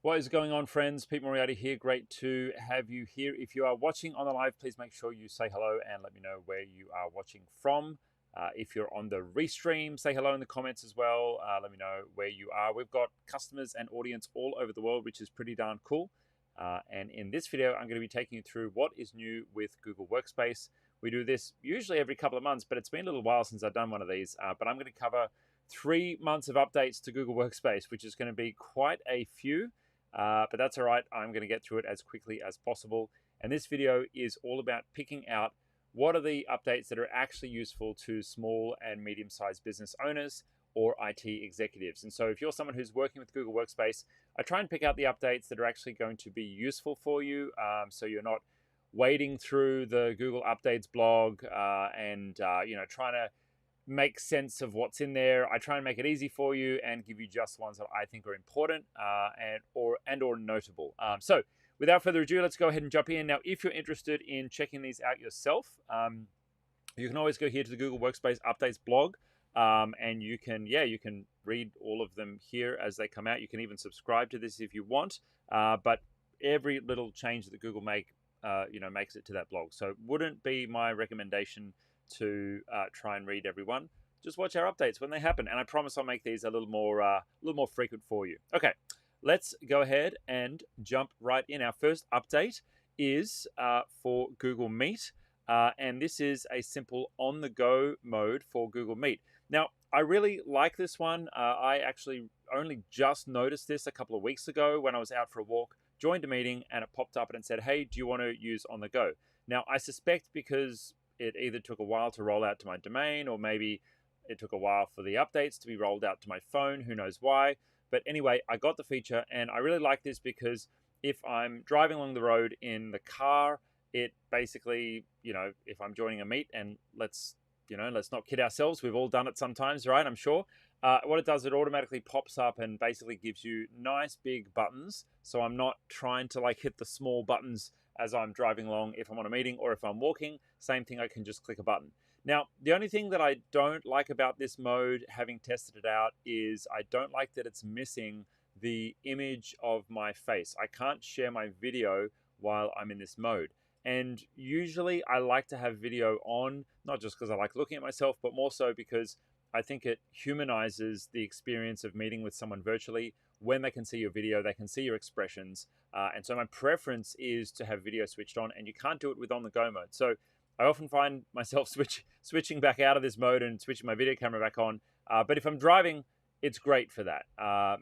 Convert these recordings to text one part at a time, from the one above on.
What is going on, friends? Peter Moriarty here. Great to have you here. If you are watching on the live, please make sure you say hello and let me know where you are watching from. If you're on the restream, say hello in the comments as well. Let me know where you are. We've got customers and audience all over the world, which is pretty darn cool. And in this video, I'm going to be taking you through what is new with Google Workspace. We do this usually every couple of months, but it's been a little while since I've done one of these. But I'm going to cover 3 months of updates to Google Workspace, which is going to be quite a few. But that's all right. I'm going to get through it as quickly as possible. And this video is all about picking out what are the updates that are actually useful to small and medium-sized business owners or IT executives. And so if you're someone who's working with Google Workspace, I try and pick out the updates that are actually going to be useful for you, so you're not wading through the Google Updates blog and trying to make sense of what's in there. I try and make it easy for you and give you just ones that I think are important and or notable. So without further ado, let's go ahead and jump in. Now, if you're interested in checking these out yourself, you can always go here to the Google Workspace Updates blog, and you can read all of them here as they come out. You can even subscribe to this if you want, but every little change that Google makes it to that blog. So it wouldn't be my recommendation to try and read everyone. Just watch our updates when they happen, and I promise I'll make these a little more frequent for you. Okay, let's go ahead and jump right in. Our first update is for Google Meet, and this is a simple on-the-go mode for Google Meet. Now, I really like this one. I actually only just noticed this a couple of weeks ago when I was out for a walk, joined a meeting, and it popped up and it said, "Hey, do you want to use on the go?" Now, I suspect because it either took a while to roll out to my domain, or maybe it took a while for the updates to be rolled out to my phone. Who knows why? But anyway, I got the feature, and I really like this because if I'm driving along the road in the car, it basically, if I'm joining a meet, and let's not kid ourselves, we've all done it sometimes, right? I'm sure. What it does, it automatically pops up and basically gives you nice big buttons. So I'm not trying to hit the small buttons as I'm driving along if I'm on a meeting, or if I'm walking. Same thing, I can just click a button. Now, the only thing that I don't like about this mode, having tested it out, is I don't like that it's missing the image of my face. I can't share my video while I'm in this mode. And usually I like to have video on, not just because I like looking at myself, but more so because I think it humanizes the experience of meeting with someone virtually. When they can see your video, they can see your expressions. And so my preference is to have video switched on, and you can't do it with on-the-go mode. So I often find myself switching back out of this mode and switching my video camera back on. But if I'm driving, it's great for that.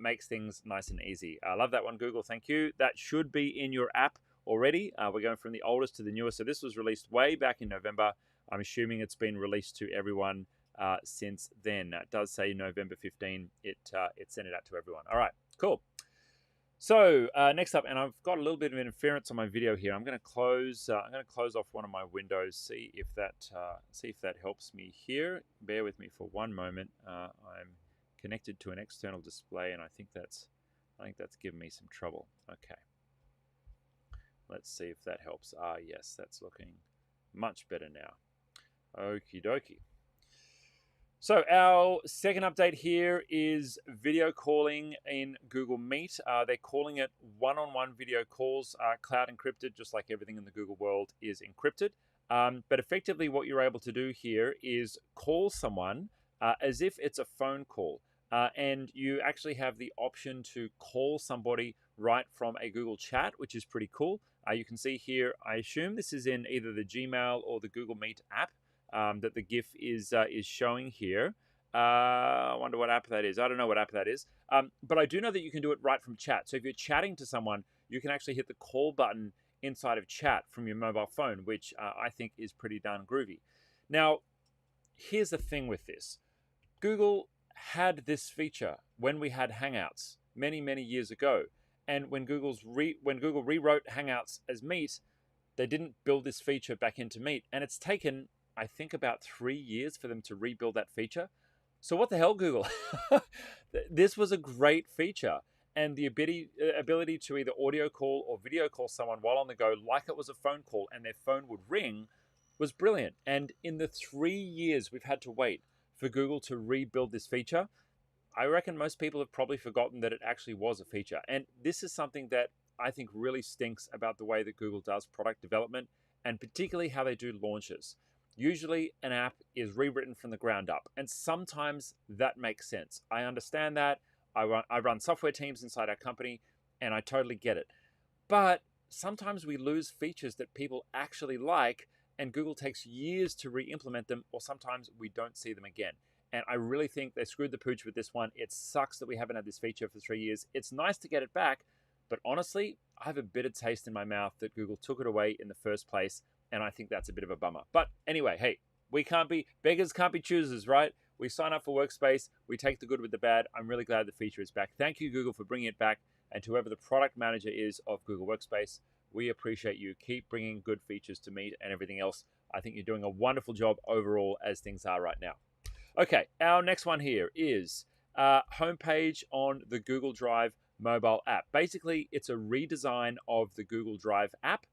Makes things nice and easy. I love that one, Google. Thank you. That should be in your app already. We're going from the oldest to the newest. So this was released way back in November. I'm assuming it's been released to everyone since then. It does say November 15. It sent it out to everyone. All right, cool. So next up, and I've got a little bit of interference on my video here. I'm going to close off one of my windows. See if that helps me here. Bear with me for one moment. I'm connected to an external display, and I think that's given me some trouble. Okay. Let's see if that helps. Yes, that's looking much better now. Okie dokie. So our second update here is video calling in Google Meet. They're calling it one-on-one video calls, cloud encrypted, just like everything in the Google world is encrypted. But effectively what you're able to do here is call someone as if it's a phone call. And you actually have the option to call somebody right from a Google chat, which is pretty cool. You can see here, I assume this is in either the Gmail or the Google Meet app. That the GIF is showing here. I wonder what app that is. I don't know what app that is. But I do know that you can do it right from chat. So if you're chatting to someone, you can actually hit the call button inside of chat from your mobile phone, which I think is pretty darn groovy. Now, here's the thing with this. Google had this feature when we had Hangouts many, many years ago. And when Google rewrote Hangouts as Meet, they didn't build this feature back into Meet. And it's taken, I think, about 3 years for them to rebuild that feature. So what the hell, Google? This was a great feature. And the ability to either audio call or video call someone while on the go, like it was a phone call and their phone would ring, was brilliant. And in the 3 years we've had to wait for Google to rebuild this feature, I reckon most people have probably forgotten that it actually was a feature. And this is something that I think really stinks about the way that Google does product development, and particularly how they do launches. Usually an app is rewritten from the ground up, and sometimes that makes sense. I understand that. I run software teams inside our company, and I totally get it. But sometimes we lose features that people actually like, and Google takes years to re-implement them, or sometimes we don't see them again. And I really think they screwed the pooch with this one. It sucks that we haven't had this feature for 3 years. It's nice to get it back, but honestly, I have a bitter taste in my mouth that Google took it away in the first place, and I think that's a bit of a bummer. But anyway, hey, beggars can't be choosers, right? We sign up for Workspace, we take the good with the bad. I'm really glad the feature is back. Thank you, Google, for bringing it back. And to whoever the product manager is of Google Workspace, we appreciate you. Keep bringing good features to Meet and everything else. I think you're doing a wonderful job overall as things are right now. Okay, our next one here is homepage on the Google Drive mobile app. Basically, it's a redesign of the Google Drive app.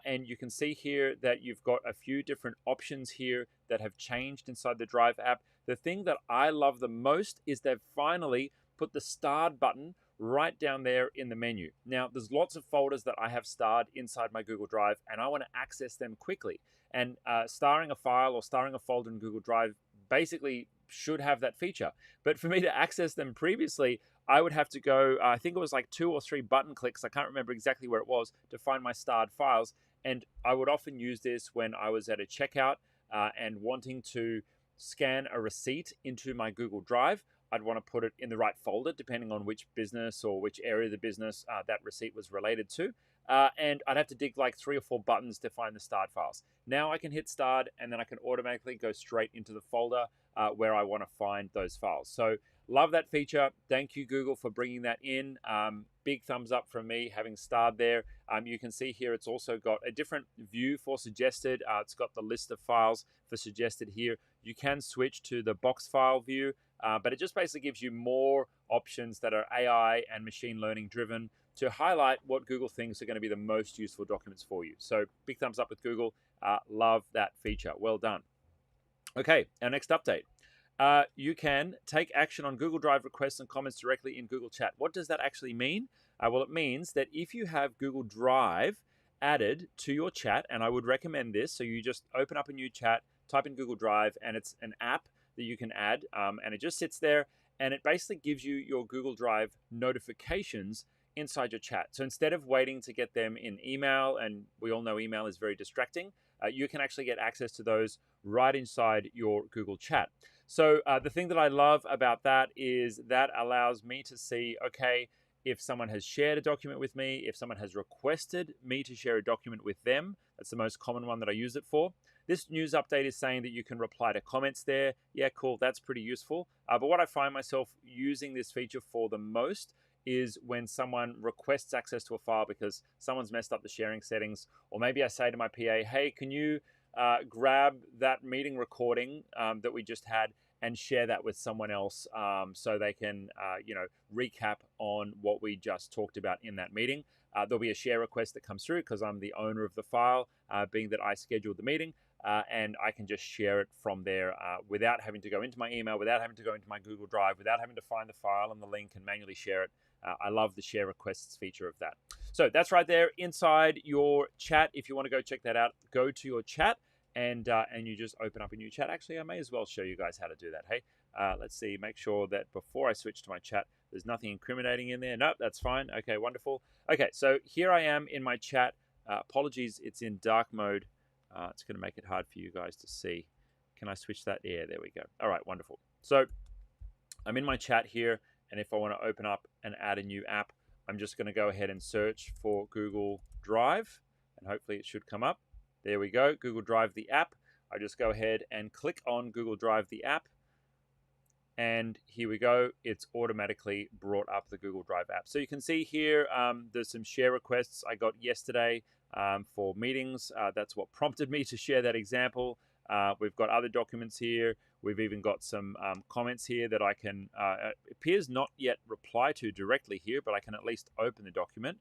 And you can see here that you've got a few different options here that have changed inside the Drive app. The thing that I love the most is they've finally put the starred button right down there in the menu. Now, there's lots of folders that I have starred inside my Google Drive, and I want to access them quickly. And starring a file or starring a folder in Google Drive basically should have that feature. But for me to access them previously, I would have to go, I think it was like 2 or 3 button clicks, I can't remember exactly where it was, to find my starred files. And I would often use this when I was at a checkout and wanting to scan a receipt into my Google Drive. I'd want to put it in the right folder, depending on which business or which area of the business that receipt was related to. And I'd have to dig like 3 or 4 buttons to find the starred files. Now I can hit starred, and then I can automatically go straight into the folder where I want to find those files. So love that feature. Thank you, Google, for bringing that in. Big thumbs up from me having starred there. You can see here it's also got a different view for suggested. It's got the list of files for suggested here. You can switch to the box file view, but it just basically gives you more options that are AI and machine learning driven to highlight what Google thinks are going to be the most useful documents for you. So big thumbs up with Google. Love that feature. Well done. Okay, our next update. You can take action on Google Drive requests and comments directly in Google Chat. What does that actually mean? Well, it means that if you have Google Drive added to your chat, and I would recommend this, so you just open up a new chat, type in Google Drive, and it's an app that you can add, and it just sits there, and it basically gives you your Google Drive notifications inside your chat. So instead of waiting to get them in email, and we all know email is very distracting, you can actually get access to those right inside your Google Chat. So the thing that I love about that is that allows me to see, okay, if someone has shared a document with me, if someone has requested me to share a document with them, that's the most common one that I use it for. This news update is saying that you can reply to comments there. Yeah, cool, that's pretty useful. But what I find myself using this feature for the most is when someone requests access to a file because someone's messed up the sharing settings, or maybe I say to my PA, hey, can you grab that meeting recording that we just had and share that with someone else so they can, recap on what we just talked about in that meeting. There'll be a share request that comes through because I'm the owner of the file, being that I scheduled the meeting, and I can just share it from there without having to go into my email, without having to go into my Google Drive, without having to find the file and the link and manually share it. I love the share requests feature of that. So that's right there inside your chat. If you want to go check that out, go to your chat and you just open up a new chat. Actually, I may as well show you guys how to do that. Hey, let's see, make sure that before I switch to my chat, there's nothing incriminating in there. Nope, that's fine. Okay, wonderful. Okay, so here I am in my chat. Apologies, it's in dark mode. It's going to make it hard for you guys to see. Can I switch that? Yeah, there we go. All right, wonderful. So I'm in my chat here, and if I want to open up and add a new app, I'm just going to go ahead and search for Google Drive, and hopefully it should come up. There we go, Google Drive, the app. I just go ahead and click on Google Drive, the app, and here we go. It's automatically brought up the Google Drive app. So you can see here, there's some share requests I got yesterday for meetings. That's what prompted me to share that example. We've got other documents here. We've even got some comments here that I can, it appears not yet reply to directly here, but I can at least open the document.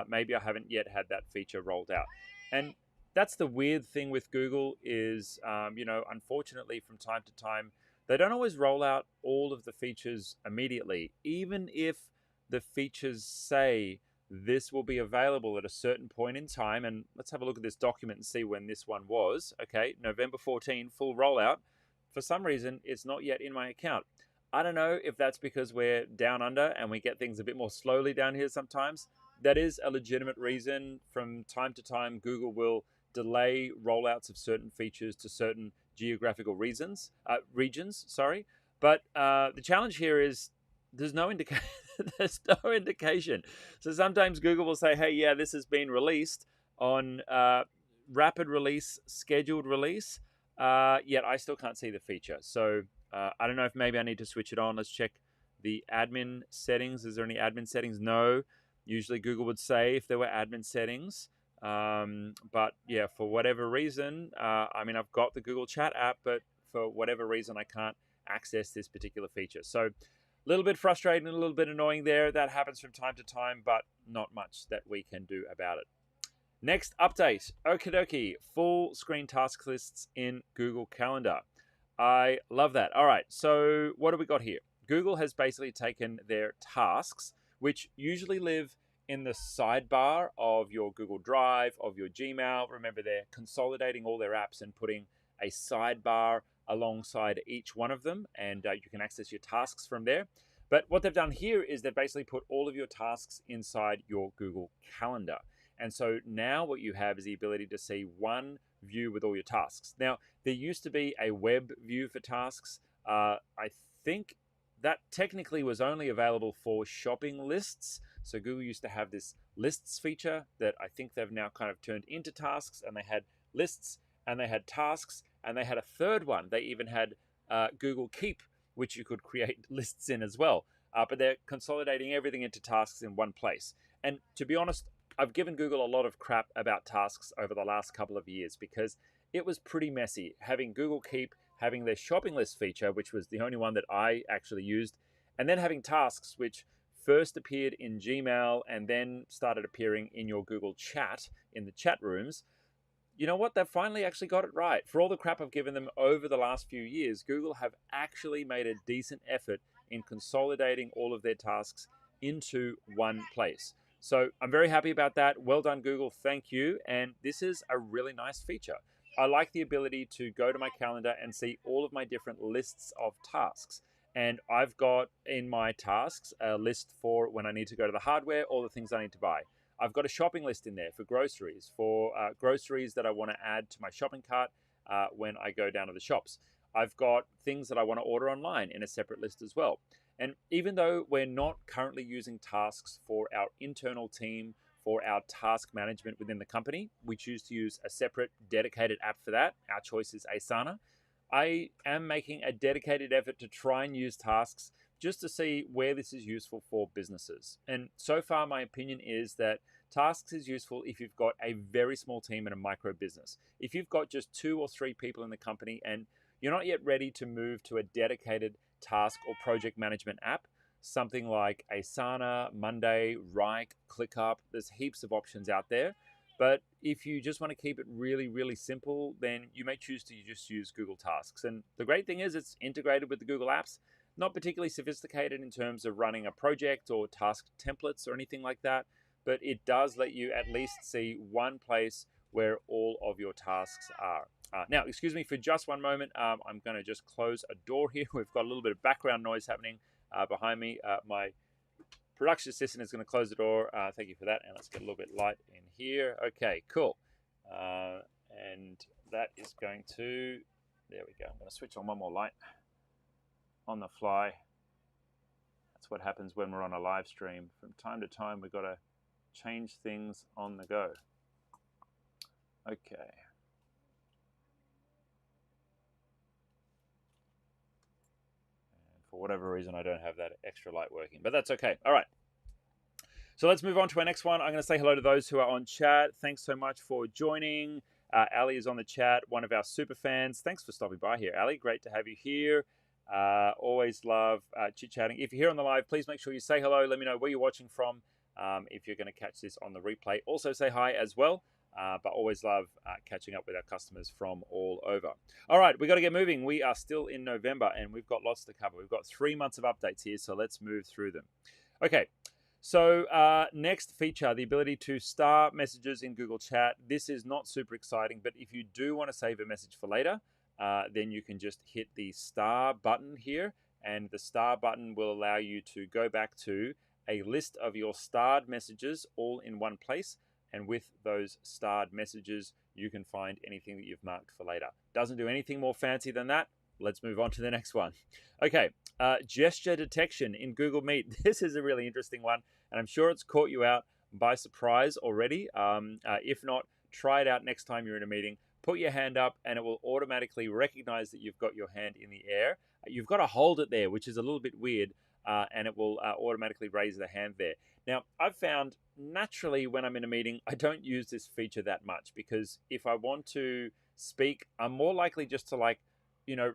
Maybe I haven't yet had that feature rolled out. And that's the weird thing with Google is, unfortunately from time to time, they don't always roll out all of the features immediately, even if the features say this will be available at a certain point in time. And let's have a look at this document and see when this one was. Okay, November 14, full rollout. For some reason, it's not yet in my account. I don't know if that's because we're down under and we get things a bit more slowly down here sometimes. That is a legitimate reason. From time to time, Google will delay rollouts of certain features to certain geographical regions. But the challenge here is there's no there's no indication. So sometimes Google will say, "Hey, yeah, this has been released on rapid release, scheduled release," yet I still can't see the feature. So I don't know if maybe I need to switch it on. Let's check the admin settings. Is there any admin settings? No. Usually Google would say if there were admin settings. But yeah, for whatever reason, I mean, I've got the Google Chat app, but for whatever reason, I can't access this particular feature. So a little bit frustrating, a little bit annoying there. That happens from time to time, but not much that we can do about it. Next update, okie dokie, full screen task lists in Google Calendar. I love that. All right, so what have we got here? Google has basically taken their tasks, which usually live in the sidebar of your Google Drive, of your Gmail. Remember, they're consolidating all their apps and putting a sidebar alongside each one of them, and you can access your tasks from there. But what they've done here is they've basically put all of your tasks inside your Google Calendar. And so now what you have is the ability to see one view with all your tasks. Now, there used to be a web view for tasks. I think that technically was only available for shopping lists. So Google used to have this lists feature that I think they've now kind of turned into tasks, and they had lists and they had tasks and they had a third one. They even had Google Keep, which you could create lists in as well. But they're consolidating everything into tasks in one place. And to be honest, I've given Google a lot of crap about tasks over the last couple of years because it was pretty messy. Having Google Keep, having their shopping list feature, which was the only one that I actually used, and then having tasks, which first appeared in Gmail and then started appearing in your Google Chat, in the chat rooms. You know what? They've finally actually got it right. For all the crap I've given them over the last few years, Google have actually made a decent effort in consolidating all of their tasks into one place. So I'm very happy about that. Well done, Google. Thank you. And this is a really nice feature. I like the ability to go to my calendar and see all of my different lists of tasks. And I've got in my tasks a list for when I need to go to the hardware, all the things I need to buy. I've got a shopping list in there for groceries that I want to add to my shopping cart when I go down to the shops. I've got things that I want to order online in a separate list as well. And even though we're not currently using tasks for our internal team, for our task management within the company, we choose to use a separate dedicated app for that. Our choice is Asana. I am making a dedicated effort to try and use tasks just to see where this is useful for businesses. And so far, my opinion is that tasks is useful if you've got a very small team and a micro business. If you've got just 2 or 3 people in the company and you're not yet ready to move to a dedicated task or project management app, something like Asana, Monday, Wrike, ClickUp, there's heaps of options out there. But if you just want to keep it really, really simple, then you may choose to just use Google Tasks. And the great thing is it's integrated with the Google Apps, not particularly sophisticated in terms of running a project or task templates or anything like that, but it does let you at least see one place where all of your tasks are. Now, excuse me for just one moment. I'm going to just close a door here. We've got a little bit of background noise happening behind me. My production assistant is going to close the door. Thank you for that. And let's get a little bit light in here. Okay, cool. And that is going to, there we go. I'm going to switch on one more light on the fly. That's what happens when we're on a live stream. From time to time, we've got to change things on the go. Okay. For whatever reason, I don't have that extra light working, but that's okay. All right. So let's move on to our next one. I'm going to say hello to those who are on chat. Thanks so much for joining. Ali is on the chat, one of our super fans. Thanks for stopping by here, Ali. Great to have you here. Always love chit-chatting. If you're here on the live, please make sure you say hello. Let me know where you're watching from if you're going to catch this on the replay. Also say hi as well. but always love catching up with our customers from all over. All right, we got to get moving. We are still in November and we've got lots to cover. We've got 3 months of updates here, so let's move through them. Okay, so next feature, the ability to star messages in Google Chat. This is not super exciting, but if you do want to save a message for later, then you can just hit the star button here, and the star button will allow you to go back to a list of your starred messages all in one place. And with those starred messages, you can find anything that you've marked for later. Doesn't do anything more fancy than that. Let's move on to the next one. Okay, gesture detection in Google Meet. This is a really interesting one, and I'm sure it's caught you out by surprise already. If not, try it out next time you're in a meeting. Put your hand up, and it will automatically recognize that you've got your hand in the air. You've got to hold it there, which is a little bit weird, and it will automatically raise the hand there. Now, I've found naturally when I'm in a meeting, I don't use this feature that much, because if I want to speak, I'm more likely just to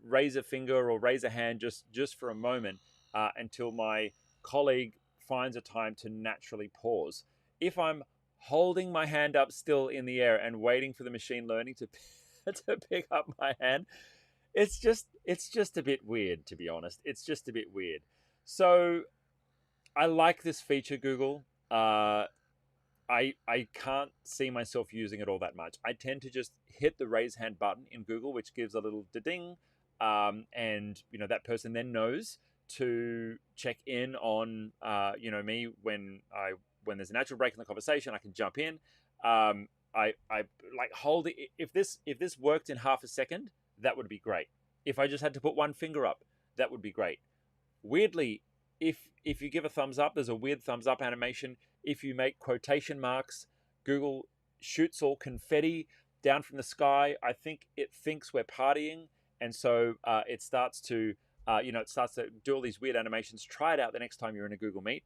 raise a finger or raise a hand just for a moment until my colleague finds a time to naturally pause. If I'm holding my hand up still in the air and waiting for the machine learning to pick up my hand, it's just a bit weird, to be honest. It's just a bit weird. So I like this feature, Google. I can't see myself using it all that much. I tend to just hit the raise hand button in Google, which gives a little ding, and that person then knows to check in on me when there's a natural break in the conversation. I can jump in. I like hold it. If this worked in half a second, that would be great. If I just had to put one finger up, that would be great. Weirdly, if you give a thumbs up, there's a weird thumbs up animation. If you make quotation marks, Google shoots all confetti down from the sky. I think it thinks we're partying, and so it starts to do all these weird animations. Try it out the next time you're in a Google Meet.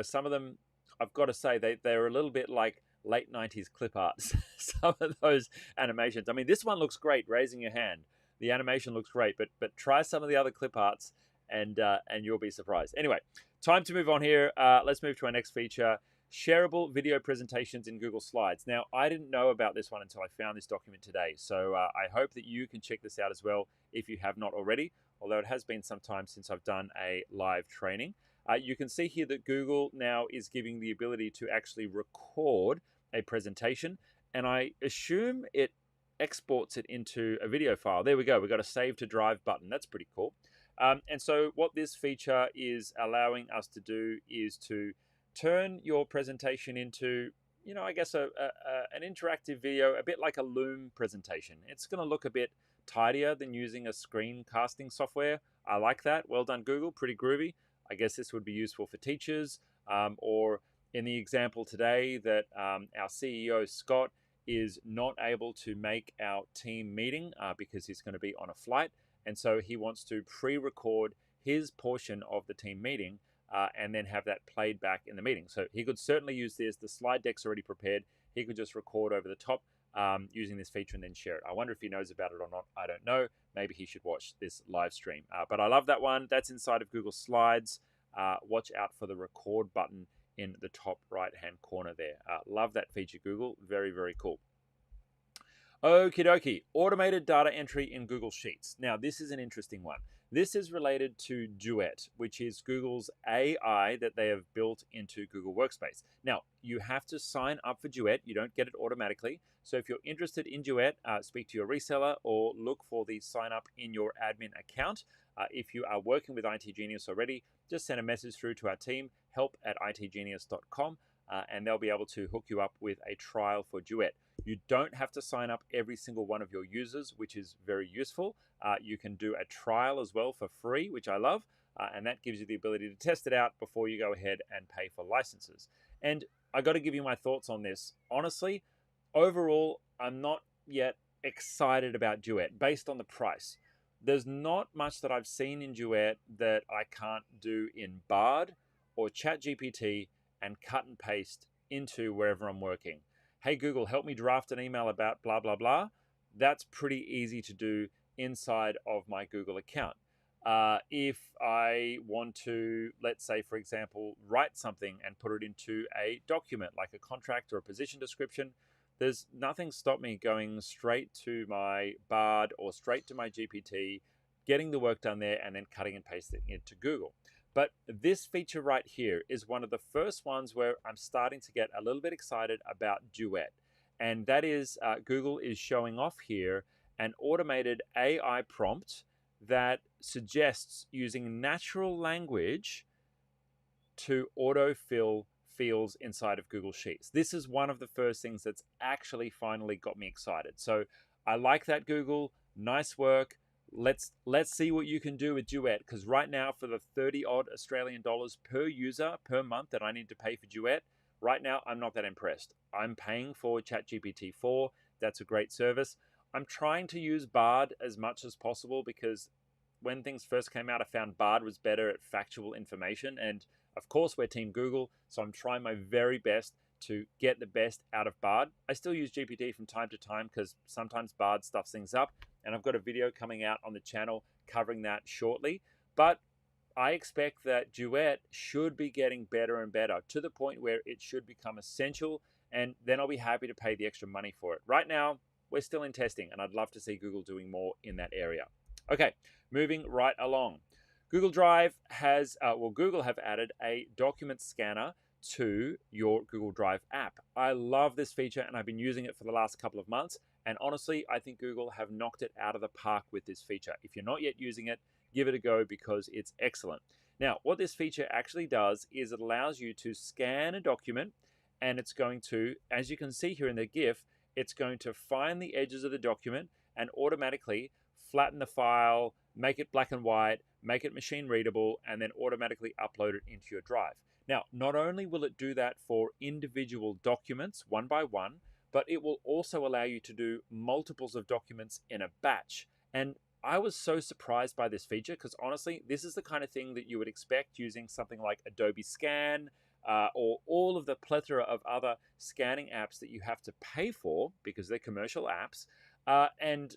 Some of them, I've got to say, they're a little bit like late 90s clip arts. Some of those animations. I mean, this one looks great, raising your hand. The animation looks great, but try some of the other clip arts, and you'll be surprised. Anyway, time to move on here. Let's move to our next feature, shareable video presentations in Google Slides. Now, I didn't know about this one until I found this document today, so I hope that you can check this out as well if you have not already, although it has been some time since I've done a live training. You can see here that Google now is giving the ability to actually record a presentation, and I assume it exports it into a video file. There we go. We've got a save to drive button. That's pretty cool. And so what this feature is allowing us to do is to turn your presentation into, I guess an interactive video, a bit like a Loom presentation. It's going to look a bit tidier than using a screencasting software. I like that. Well done, Google. Pretty groovy. I guess this would be useful for teachers, or in the example today that our CEO, Scott, is not able to make our team meeting because he's going to be on a flight. And so he wants to pre-record his portion of the team meeting and then have that played back in the meeting. So he could certainly use this. The slide deck's already prepared. He could just record over the top using this feature and then share it. I wonder if he knows about it or not. I don't know. Maybe he should watch this live stream. But I love that one. That's inside of Google Slides. Watch out for the record button in the top right-hand corner there. Love that feature, Google. Very, very cool. Okie dokie, automated data entry in Google Sheets. Now, this is an interesting one. This is related to Duet, which is Google's AI that they have built into Google Workspace. Now, you have to sign up for Duet. You don't get it automatically. So if you're interested in Duet, speak to your reseller or look for the sign up in your admin account. If you are working with itGenius already, just send a message through to our team, help@itgenius.com, and they'll be able to hook you up with a trial for Duet. You don't have to sign up every single one of your users, which is very useful. You can do a trial as well for free, which I love, and that gives you the ability to test it out before you go ahead and pay for licenses. And I got to give you my thoughts on this. Honestly, overall, I'm not yet excited about Duet based on the price. There's not much that I've seen in Duet that I can't do in Bard or ChatGPT and cut and paste into wherever I'm working. Hey, Google, help me draft an email about blah, blah, blah. That's pretty easy to do inside of my Google account. If I want to, let's say, for example, write something and put it into a document like a contract or a position description, there's nothing stopped me going straight to my Bard or straight to my GPT, getting the work done there, and then cutting and pasting it to Google. But this feature right here is one of the first ones where I'm starting to get a little bit excited about Duet. And that is Google is showing off here an automated AI prompt that suggests using natural language to autofill fields inside of Google Sheets. This is one of the first things that's actually finally got me excited. So I like that, Google. Nice work. Let's see what you can do with Duet, because right now for the 30 odd Australian dollars per user per month that I need to pay for Duet, right now I'm not that impressed. I'm paying for ChatGPT 4. That's a great service. I'm trying to use Bard as much as possible because when things first came out, I found Bard was better at factual information. And of course, we're Team Google, so I'm trying my very best to get the best out of Bard. I still use GPT from time to time because sometimes Bard stuffs things up, and I've got a video coming out on the channel covering that shortly. But I expect that Duet should be getting better and better to the point where it should become essential, and then I'll be happy to pay the extra money for it. Right now, we're still in testing, and I'd love to see Google doing more in that area. Okay, moving right along. Google Drive has, Google have added a document scanner to your Google Drive app. I love this feature, and I've been using it for the last couple of months. And honestly, I think Google have knocked it out of the park with this feature. If you're not yet using it, give it a go because it's excellent. Now, what this feature actually does is it allows you to scan a document, and it's going to, as you can see here in the GIF, it's going to find the edges of the document and automatically flatten the file, make it black and white, make it machine readable, and then automatically upload it into your Drive. Now, not only will it do that for individual documents one by one, but it will also allow you to do multiples of documents in a batch. And I was so surprised by this feature because honestly, this is the kind of thing that you would expect using something like Adobe Scan or all of the plethora of other scanning apps that you have to pay for because they're commercial apps. And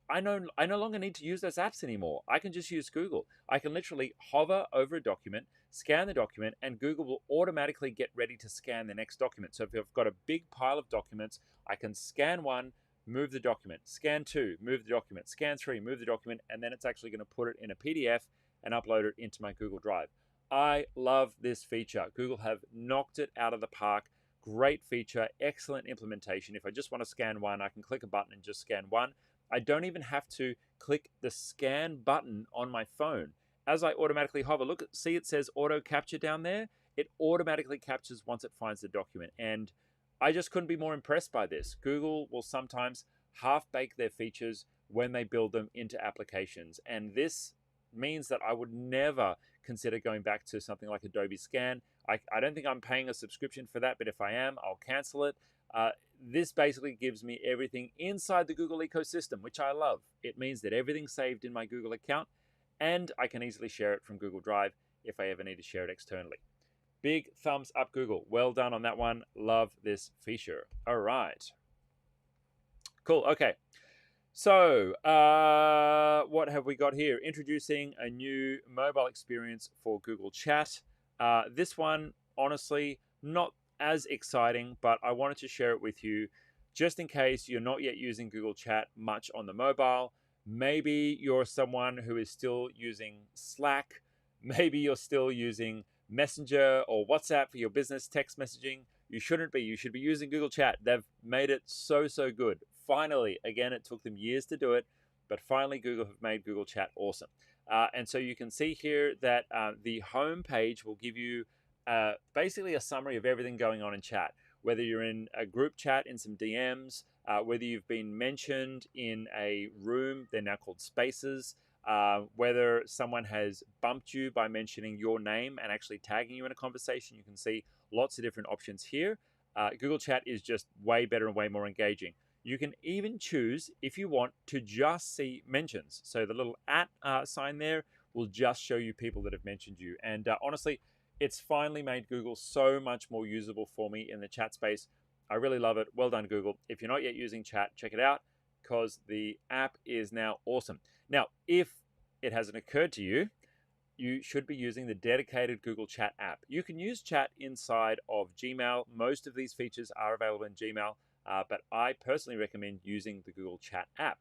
I no longer need to use those apps anymore. I can just use Google. I can literally hover over a document, scan the document, and Google will automatically get ready to scan the next document. So if I've got a big pile of documents, I can scan one, move the document, scan two, move the document, scan three, move the document, and then it's actually going to put it in a PDF and upload it into my Google Drive. I love this feature. Google have knocked it out of the park. Great feature, excellent implementation. If I just want to scan one, I can click a button and just scan one. I don't even have to click the scan button on my phone. As I automatically hover, look, see it says auto capture down there? It automatically captures once it finds the document. And I just couldn't be more impressed by this. Google will sometimes half-bake their features when they build them into applications. And this means that I would never consider going back to something like Adobe Scan. I don't think I'm paying a subscription for that, but if I am, I'll cancel it. This basically gives me everything inside the Google ecosystem, which I love. It means that everything's saved in my Google account, and I can easily share it from Google Drive if I ever need to share it externally. Big thumbs up, Google. Well done on that one. Love this feature. All right. Cool. Okay. So what have we got here? Introducing a new mobile experience for Google Chat. This one, honestly, not as exciting, but I wanted to share it with you just in case you're not yet using Google Chat much on the mobile. Maybe you're someone who is still using Slack. Maybe you're still using Messenger or WhatsApp for your business text messaging. You shouldn't be. You should be using Google Chat. They've made it so good. Finally, again, it took them years to do it, but finally Google have made Google Chat awesome. And so you can see here that the home page will give you basically a summary of everything going on in chat, whether you're in a group chat in some DMs, whether you've been mentioned in a room, they're now called spaces, whether someone has bumped you by mentioning your name and actually tagging you in a conversation. You can see lots of different options here. Google Chat is just way better and way more engaging. You can even choose, if you want, to just see mentions. So the little @ sign there will just show you people that have mentioned you. And honestly, it's finally made Google so much more usable for me in the chat space. I really love it. Well done, Google. If you're not yet using chat, check it out because the app is now awesome. Now, if it hasn't occurred to you, you should be using the dedicated Google Chat app. You can use chat inside of Gmail. Most of these features are available in Gmail. but I personally recommend using the Google Chat app.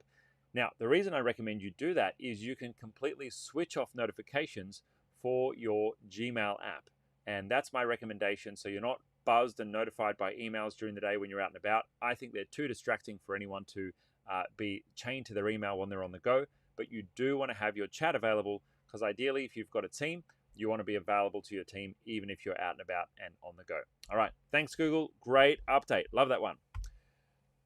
Now, the reason I recommend you do that is you can completely switch off notifications for your Gmail app. And that's my recommendation. So you're not buzzed and notified by emails during the day when you're out and about. I think they're too distracting for anyone to be chained to their email when they're on the go. But you do want to have your chat available because ideally, if you've got a team, you want to be available to your team even if you're out and about and on the go. All right. Thanks, Google. Great update. Love that one.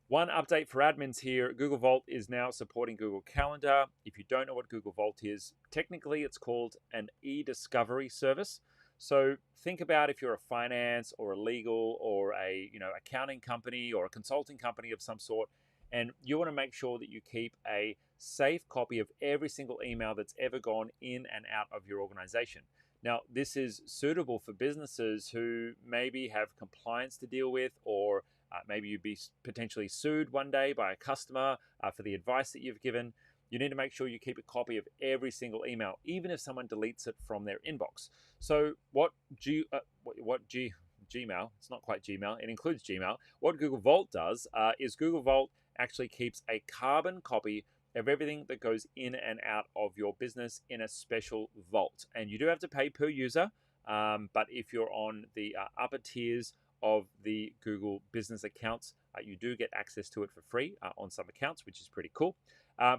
One update for admins here, Google Vault is now supporting Google Calendar. If you don't know what Google Vault is, technically it's called an e-discovery service. So think about if you're a finance or a legal or a accounting company or a consulting company of some sort, and you want to make sure that you keep a safe copy of every single email that's ever gone in and out of your organization. Now, this is suitable for businesses who maybe have compliance to deal with, or maybe you'd be potentially sued one day by a customer for the advice that you've given. You need to make sure you keep a copy of every single email, even if someone deletes it from their inbox. So Gmail, it's not quite Gmail, it includes Gmail. What Google Vault does is Google Vault actually keeps a carbon copy of everything that goes in and out of your business in a special vault. And you do have to pay per user, but if you're on the upper tiers of the Google business accounts, you do get access to it for free on some accounts, which is pretty cool.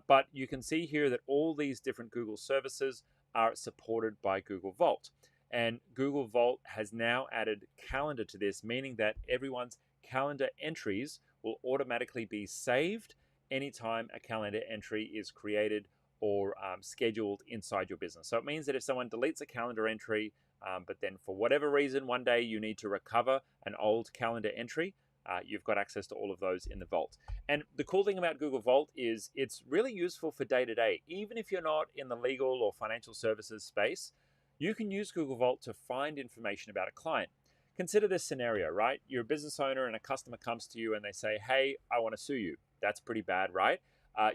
But you can see here that all these different Google services are supported by Google Vault. And Google Vault has now added calendar to this, meaning that everyone's calendar entries will automatically be saved anytime a calendar entry is created or scheduled inside your business. So it means that if someone deletes a calendar entry, but then for whatever reason, one day you need to recover an old calendar entry, you've got access to all of those in the Vault. And the cool thing about Google Vault is it's really useful for day-to-day. Even if you're not in the legal or financial services space, you can use Google Vault to find information about a client. Consider this scenario, right? You're a business owner and a customer comes to you and they say, hey, I want to sue you. That's pretty bad, right?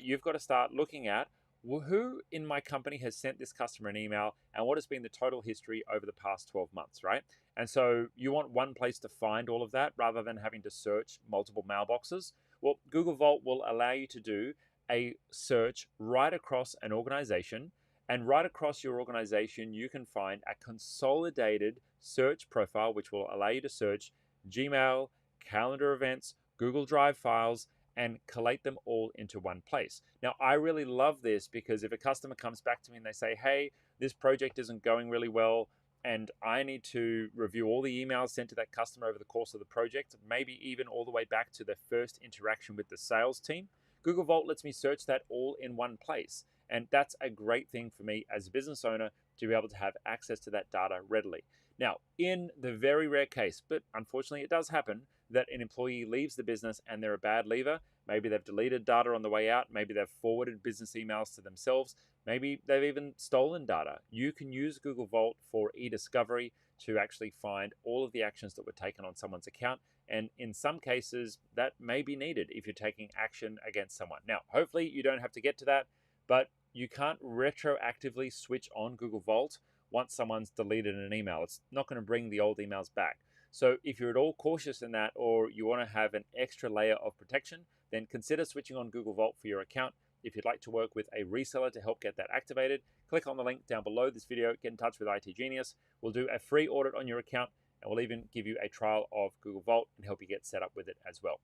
You've got to start looking at who in my company has sent this customer an email and what has been the total history over the past 12 months, right? And so you want one place to find all of that rather than having to search multiple mailboxes. Well, Google Vault will allow you to do a search right across an organization, and right across your organization, you can find a consolidated search profile, which will allow you to search Gmail, calendar events, Google Drive files, and collate them all into one place. Now, I really love this because if a customer comes back to me and they say, hey, this project isn't going really well, and I need to review all the emails sent to that customer over the course of the project, maybe even all the way back to the first interaction with the sales team, Google Vault lets me search that all in one place. And that's a great thing for me as a business owner to be able to have access to that data readily. Now, in the very rare case, but unfortunately it does happen, that an employee leaves the business and they're a bad leaver, maybe they've deleted data on the way out, maybe they've forwarded business emails to themselves, maybe they've even stolen data. You can use Google Vault for e-discovery to actually find all of the actions that were taken on someone's account. And in some cases, that may be needed if you're taking action against someone. Now, hopefully you don't have to get to that, but you can't retroactively switch on Google Vault once someone's deleted an email. It's not going to bring the old emails back. So if you're at all cautious in that, or you want to have an extra layer of protection, then consider switching on Google Vault for your account. If you'd like to work with a reseller to help get that activated, click on the link down below this video, get in touch with itGenius. We'll do a free audit on your account, and we'll even give you a trial of Google Vault and help you get set up with it as well.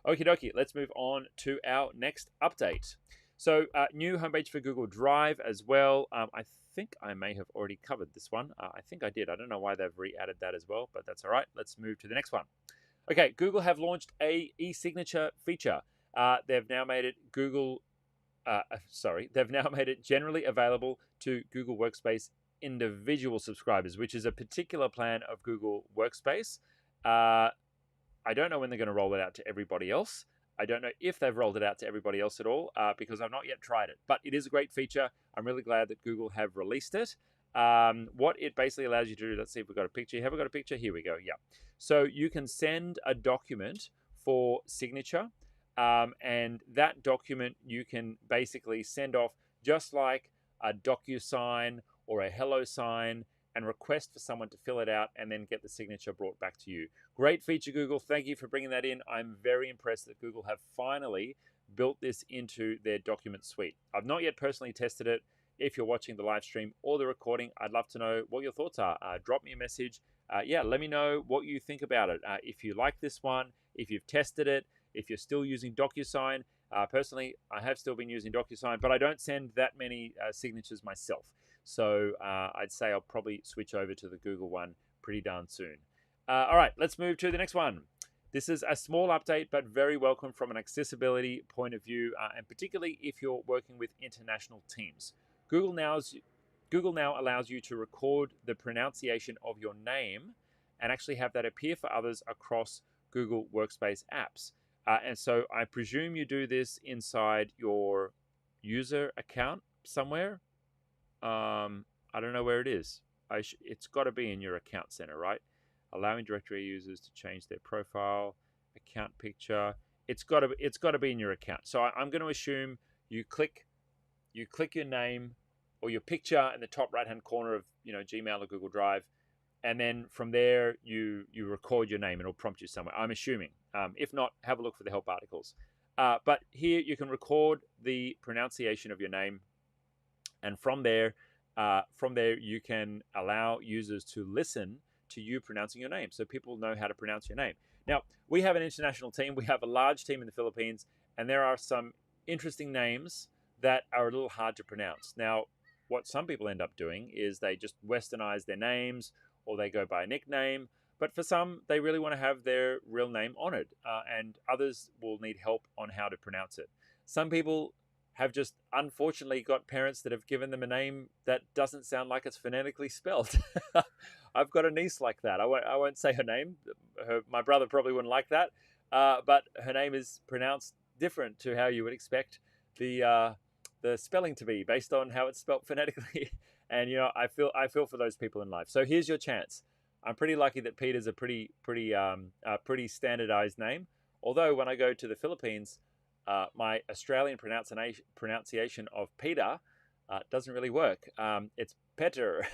Okie dokie, let's move on to our next update. So new homepage for Google Drive as well. I think I may have already covered this one. I think I did. I don't know why they've re-added that as well, but that's all right. Let's move to the next one. Okay, Google have launched a e-signature feature. They've now made it they've now made it generally available to Google Workspace individual subscribers, which is a particular plan of Google Workspace. I don't know when they're going to roll it out to everybody else. I don't know if they've rolled it out to everybody else at all because I've not yet tried it. But it is a great feature. I'm really glad that Google have released it. What it basically allows you to do, let's see if we've got a picture. Have we got a picture? Here we go. Yeah. So you can send a document for signature, and that document you can basically send off just like a DocuSign or a Hello sign. and request for someone to fill it out and then get the signature brought back to you. Great feature, Google. Thank you for bringing that in. I'm very impressed that Google have finally built this into their document suite. I've not yet personally tested it. If you're watching the live stream or the recording, I'd love to know what your thoughts are. Drop me a message. Let me know what you think about it. If you like this one, if you've tested it, if you're still using DocuSign. Personally, I have still been using DocuSign, but I don't send that many signatures myself. So I'd say I'll probably switch over to the Google one pretty darn soon. All right, let's move to the next one. This is a small update, but very welcome from an accessibility point of view, and particularly if you're working with international teams. Google now allows you to record the pronunciation of your name and actually have that appear for others across Google Workspace apps. And so I presume you do this inside your user account somewhere. I don't know where it is. It's got to be in your account center, right? Allowing directory users to change their profile, account picture. It's got to be in your account. So I'm going to assume you click your name or your picture in the top right-hand corner of Gmail or Google Drive, and then from there you record your name and it'll prompt you somewhere. I'm assuming. If not, have a look for the help articles. But here you can record the pronunciation of your name, and from there you can allow users to listen to you pronouncing your name, so people know how to pronounce your name. Now, we have an international team. We have a large team in the Philippines, and there are some interesting names that are a little hard to pronounce. Now, what some people end up doing is they just westernize their names, or they go by a nickname. But for some, they really want to have their real name honored, and others will need help on how to pronounce it. Some people have just unfortunately got parents that have given them a name that doesn't sound like it's phonetically spelled. I've got a niece like that. I won't say her name. My brother probably wouldn't like that, but her name is pronounced different to how you would expect the spelling to be based on how it's spelled phonetically. And I feel for those people in life. So here's your chance. I'm pretty lucky that Peter's a pretty standardized name. Although when I go to the Philippines, my Australian pronunciation of Peter doesn't really work. It's Peter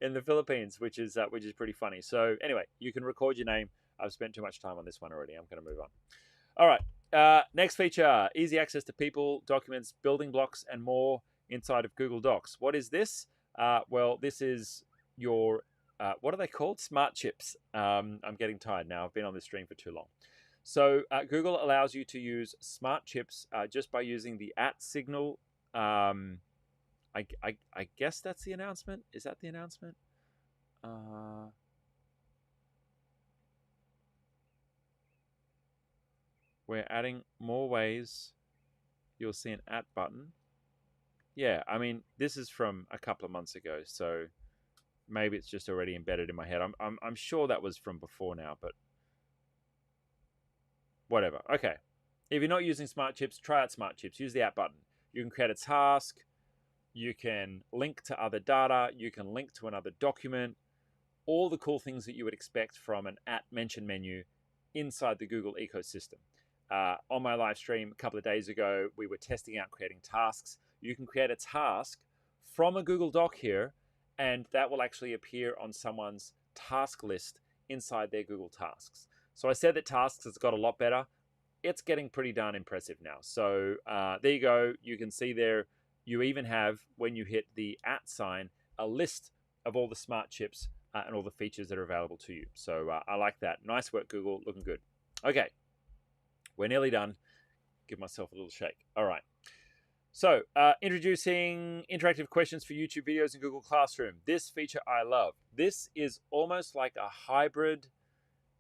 in the Philippines, which is pretty funny. So anyway, you can record your name. I've spent too much time on this one already. I'm going to move on. All right. Next feature: easy access to people, documents, building blocks, and more inside of Google Docs. What is this? Well, this is your what are they called? Smart chips. I'm getting tired now. I've been on this stream for too long. So Google allows you to use smart chips just by using the @ signal. I guess that's the announcement. Is that the announcement? We're adding more ways. You'll see an @ button. Yeah, I mean, this is from a couple of months ago, so maybe it's just already embedded in my head. I'm sure that was from before now, but whatever. Okay. If you're not using smart chips, try out smart chips. Use the @ button. You can create a task. You can link to other data. You can link to another document. All the cool things that you would expect from an @ mention menu inside the Google ecosystem. On my live stream a couple of days ago, we were testing out creating tasks. You can create a task from a Google Doc here, and that will actually appear on someone's task list inside their Google Tasks. So I said that tasks has got a lot better. It's getting pretty darn impressive now. So there you go. You can see there, you even have, when you hit the @ sign, a list of all the smart chips and all the features that are available to you. So I like that. Nice work, Google. Looking good. Okay. We're nearly done. Give myself a little shake. All right. So introducing interactive questions for YouTube videos in Google Classroom. This feature I love. This is almost like a hybrid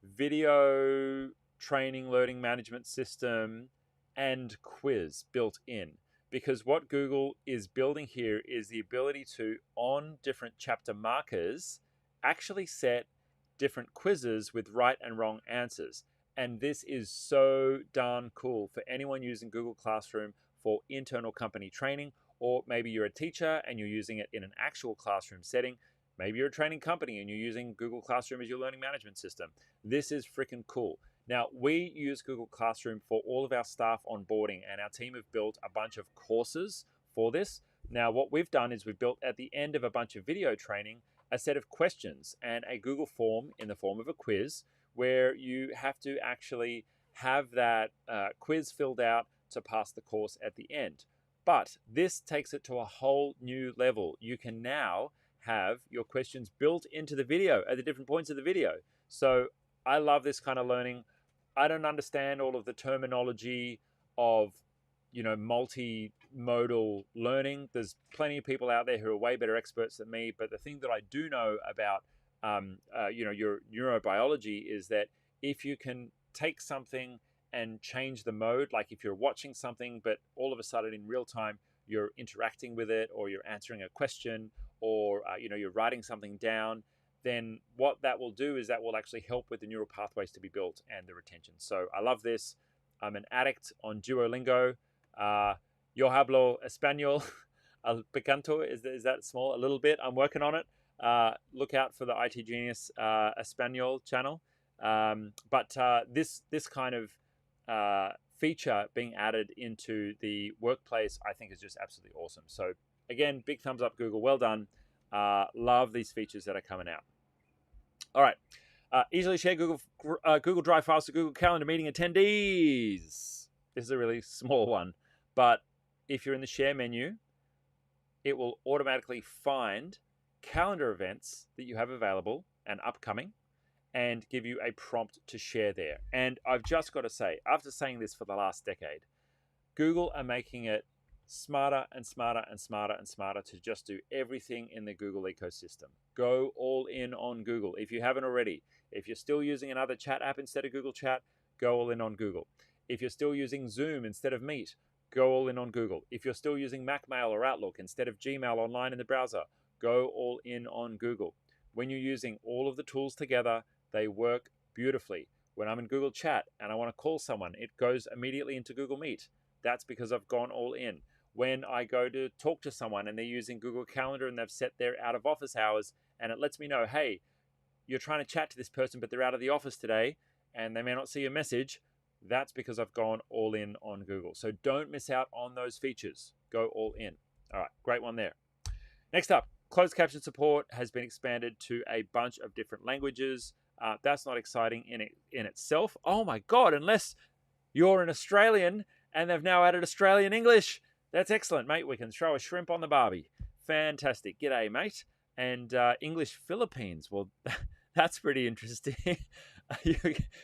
video training learning management system and quiz built in. Because what Google is building here is the ability to, on different chapter markers, actually set different quizzes with right and wrong answers. And this is so darn cool for anyone using Google Classroom for internal company training, or maybe you're a teacher and you're using it in an actual classroom setting. Maybe you're a training company and you're using Google Classroom as your learning management system. This is freaking cool. Now, we use Google Classroom for all of our staff onboarding, and our team have built a bunch of courses for this. Now, what we've done is we've built at the end of a bunch of video training a set of questions and a Google form in the form of a quiz where you have to actually have that quiz filled out to pass the course at the end. But this takes it to a whole new level. You can now have your questions built into the video at the different points of the video. So I love this kind of learning. I don't understand all of the terminology of, multimodal learning. There's plenty of people out there who are way better experts than me. But the thing that I do know about, your neurobiology is that if you can take something and change the mode, like if you're watching something, but all of a sudden in real time, you're interacting with it, or you're answering a question, or you're writing something down, then what that will do is that will actually help with the neural pathways to be built and the retention. So I love this. I'm an addict on Duolingo. Yo hablo español. Al picanto, is that small? A little bit. I'm working on it. Look out for the itGenius Español channel. But this kind of feature being added into the workplace, I think is just absolutely awesome. So again, big thumbs up, Google. Well done. Love these features that are coming out. All right. Easily share Google Drive files to Google Calendar meeting attendees. This is a really small one, but if you're in the share menu, it will automatically find calendar events that you have available and upcoming, and give you a prompt to share there. And I've just got to say, after saying this for the last decade, Google are making it smarter and smarter and smarter and smarter to just do everything in the Google ecosystem. Go all in on Google. If you haven't already, if you're still using another chat app instead of Google Chat, go all in on Google. If you're still using Zoom instead of Meet, go all in on Google. If you're still using Macmail or Outlook instead of Gmail online in the browser, go all in on Google. When you're using all of the tools together, they work beautifully. When I'm in Google Chat and I want to call someone, it goes immediately into Google Meet. That's because I've gone all in. When I go to talk to someone and they're using Google Calendar and they've set their out of office hours, and it lets me know, hey, you're trying to chat to this person, but they're out of the office today and they may not see your message, that's because I've gone all in on Google. So don't miss out on those features. Go all in. All right, great one there. Next up, closed caption support has been expanded to a bunch of different languages. That's not exciting in itself. Oh my God, unless you're an Australian and they've now added Australian English. That's excellent, mate. We can throw a shrimp on the barbie. Fantastic. G'day, mate. And English Philippines. Well, that's pretty interesting.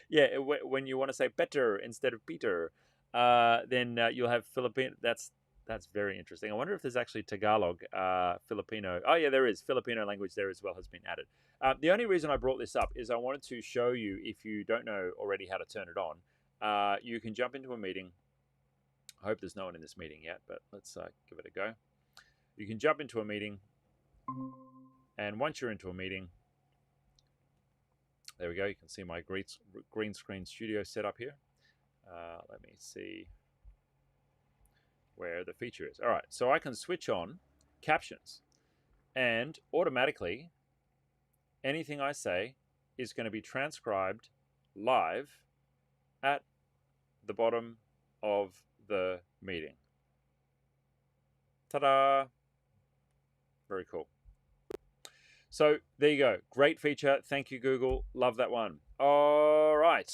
Yeah, when you want to say better instead of Peter, then you'll have Philippine. That's very interesting. I wonder if there's actually Tagalog, Filipino. Oh, yeah, there is. Filipino language there as well has been added. The only reason I brought this up is I wanted to show you, if you don't know already how to turn it on, you can jump into a meeting. I hope there's no one in this meeting yet, but let's give it a go. You can jump into a meeting, and once you're into a meeting, there we go. You can see my green screen studio set up here. Let me see where the feature is. All right, so I can switch on captions, and automatically anything I say is going to be transcribed live at the bottom of the meeting. Ta-da! Very cool. So there you go. Great feature. Thank you, Google. Love that one. All right.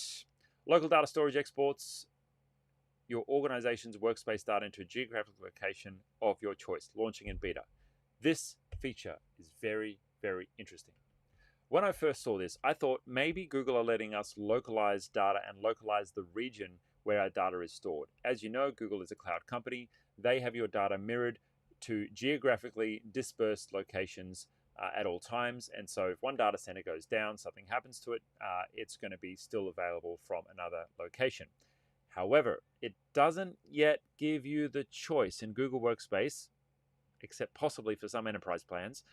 Local data storage exports your organization's workspace data into a geographic location of your choice, launching in beta. This feature is very, very interesting. When I first saw this, I thought maybe Google are letting us localize data and localize the region where our data is stored. As you know, Google is a cloud company. They have your data mirrored to geographically dispersed locations at all times. And so if one data center goes down, something happens to it, it's going to be still available from another location. However, it doesn't yet give you the choice in Google Workspace, except possibly for some enterprise plans,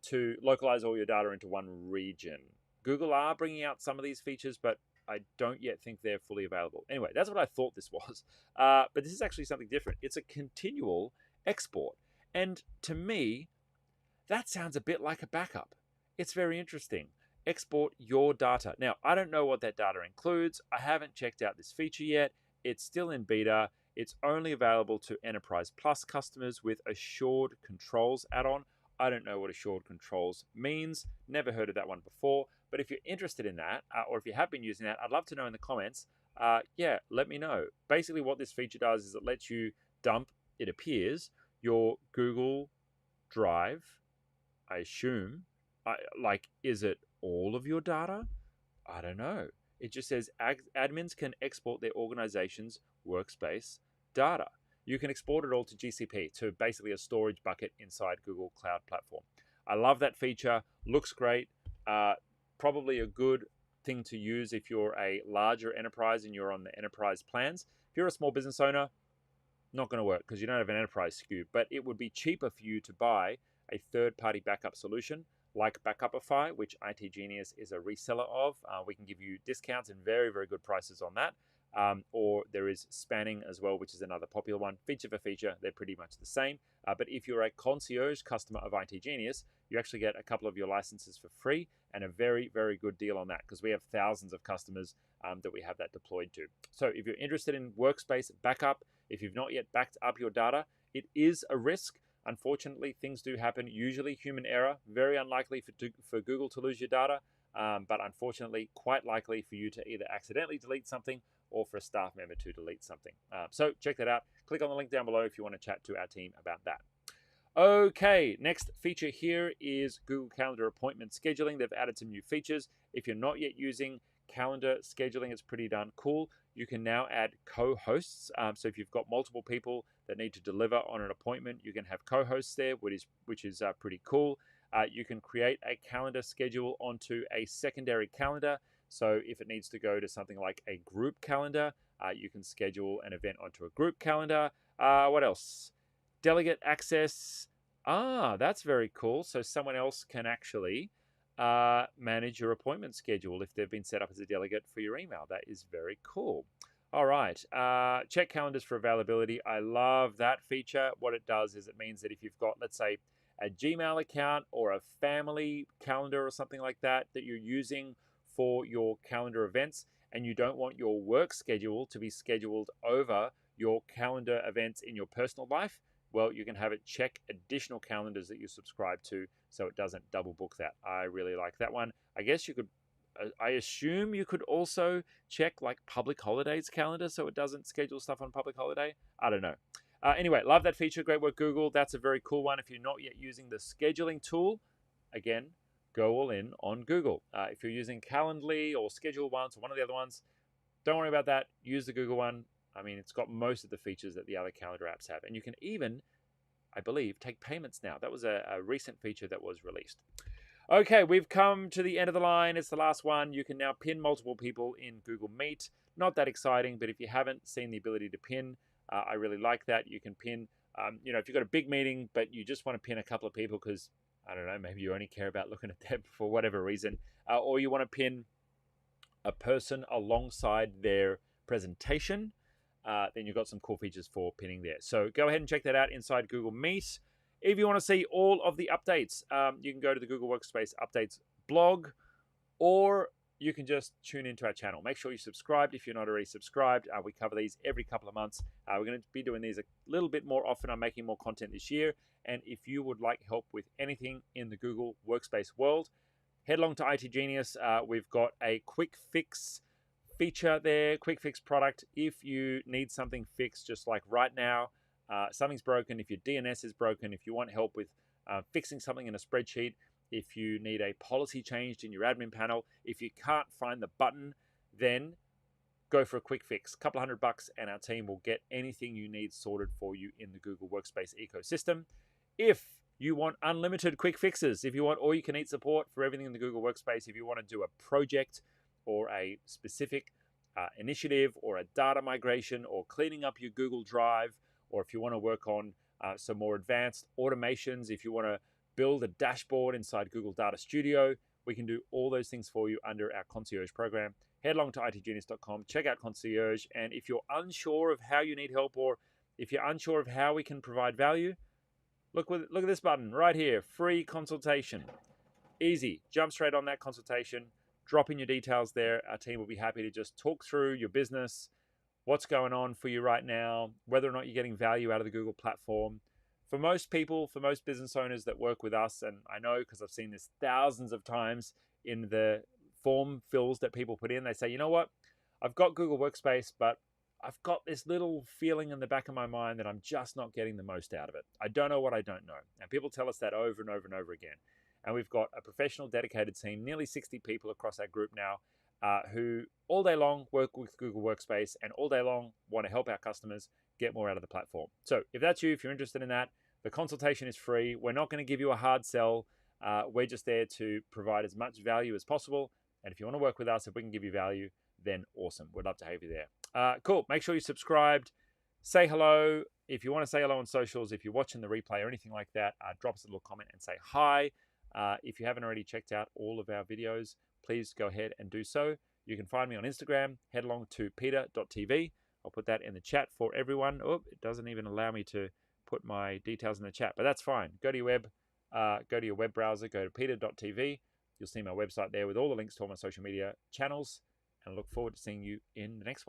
to localize all your data into one region. Google are bringing out some of these features, but I don't yet think they're fully available. Anyway, that's what I thought this was. But this is actually something different. It's a continual export. And to me, that sounds a bit like a backup. It's very interesting. Export your data. Now, I don't know what that data includes. I haven't checked out this feature yet. It's still in beta. It's only available to Enterprise Plus customers with Assured Controls add-on. I don't know what assured controls means. Never heard of that one before. But if you're interested in that, or if you have been using that, I'd love to know in the comments. Yeah, let me know. Basically, what this feature does is it lets you dump, it appears, your Google Drive, I assume. Is it all of your data? I don't know. It just says admins can export their organization's workspace data. You can export it all to GCP, to basically a storage bucket inside Google Cloud Platform. I love that feature. Looks great. Probably a good thing to use if you're a larger enterprise and you're on the enterprise plans. If you're a small business owner, not going to work because you don't have an enterprise SKU, but it would be cheaper for you to buy a third-party backup solution like Backupify, which itGenius is a reseller of. We can give you discounts and very, very good prices on that. Or there is Spanning as well, which is another popular one. Feature for feature, they're pretty much the same. But if you're a concierge customer of itGenius, you actually get a couple of your licenses for free and a very, very good deal on that because we have thousands of customers that we have that deployed to. So if you're interested in workspace backup, if you've not yet backed up your data, it is a risk. Unfortunately, things do happen, usually human error, very unlikely for Google to lose your data, but unfortunately quite likely for you to either accidentally delete something or for a staff member to delete something. So check that out. Click on the link down below if you want to chat to our team about that. Okay, next feature here is Google Calendar appointment scheduling. They've added some new features. If you're not yet using calendar scheduling, it's pretty darn cool. You can now add co-hosts. So if you've got multiple people that need to deliver on an appointment, you can have co-hosts there, which is pretty cool. You can create a calendar schedule onto a secondary calendar. So if it needs to go to something like a group calendar, you can schedule an event onto a group calendar. What else? Delegate access. That's very cool. So someone else can actually manage your appointment schedule if they've been set up as a delegate for your email. That is very cool. All right. Check calendars for availability. I love that feature. What it does is it means that if you've got, let's say, a Gmail account or a family calendar or something like that that you're using for your calendar events and you don't want your work schedule to be scheduled over your calendar events in your personal life, well, you can have it check additional calendars that you subscribe to so it doesn't double book that. I really like that one. I guess you could, I assume you could also check like public holidays calendar so it doesn't schedule stuff on public holiday. I don't know. Anyway, love that feature. Great work, Google. That's a very cool one. If you're not yet using the scheduling tool, again, go all in on Google. If you're using Calendly or Schedule Once or one of the other ones, don't worry about that. Use the Google one. I mean, it's got most of the features that the other calendar apps have. And you can even, I believe, take payments now. That was a recent feature that was released. Okay, we've come to the end of the line. It's the last one. You can now pin multiple people in Google Meet. Not that exciting, but if you haven't seen the ability to pin, I really like that. You can pin, if you've got a big meeting, but you just want to pin a couple of people because, I don't know, maybe you only care about looking at them for whatever reason, or you want to pin a person alongside their presentation, then you've got some cool features for pinning there. So go ahead and check that out inside Google Meet. If you want to see all of the updates, you can go to the Google Workspace Updates blog, or you can just tune into our channel. Make sure you're subscribed if you're not already subscribed. We cover these every couple of months. We're going to be doing these a little bit more often. I'm making more content this year. And if you would like help with anything in the Google Workspace world, head along to itGenius. We've got a quick fix feature there, quick fix product. If you need something fixed, just like right now, something's broken, if your DNS is broken, if you want help with fixing something in a spreadsheet, if you need a policy changed in your admin panel, if you can't find the button, then go for a quick fix. A couple $100 and our team will get anything you need sorted for you in the Google Workspace ecosystem. If you want unlimited quick fixes, if you want all-you-can-eat support for everything in the Google Workspace, if you want to do a project or a specific initiative or a data migration or cleaning up your Google Drive, or if you want to work on some more advanced automations, if you want to build a dashboard inside Google Data Studio, we can do all those things for you under our Concierge program. Head along to itgenius.com, check out Concierge, and if you're unsure of how you need help or if you're unsure of how we can provide value, look at this button right here, free consultation. Easy, jump straight on that consultation, drop in your details there. Our team will be happy to just talk through your business, what's going on for you right now, whether or not you're getting value out of the Google platform, For most people, for most business owners that work with us, and I know because I've seen this thousands of times in the form fills that people put in, they say, you know what, I've got Google Workspace, but I've got this little feeling in the back of my mind that I'm just not getting the most out of it. I don't know what I don't know. And people tell us that over and over and over again. And we've got a professional, dedicated team, nearly 60 people across our group now, who all day long work with Google Workspace and all day long want to help our customers get more out of the platform. So if that's you, if you're interested in that, the consultation is free. We're not going to give you a hard sell. We're just there to provide as much value as possible. And if you want to work with us, if we can give you value, then awesome. We'd love to have you there. Cool. Make sure you're subscribed. Say hello. If you want to say hello on socials, if you're watching the replay or anything like that, drop us a little comment and say hi. If you haven't already checked out all of our videos, please go ahead and do so. You can find me on Instagram. Head along to peter.tv. I'll put that in the chat for everyone. Oh, it doesn't even allow me to put my details in the chat, but that's fine. Go to your web browser, go to peter.tv. You'll see my website there with all the links to all my social media channels, and I look forward to seeing you in the next one.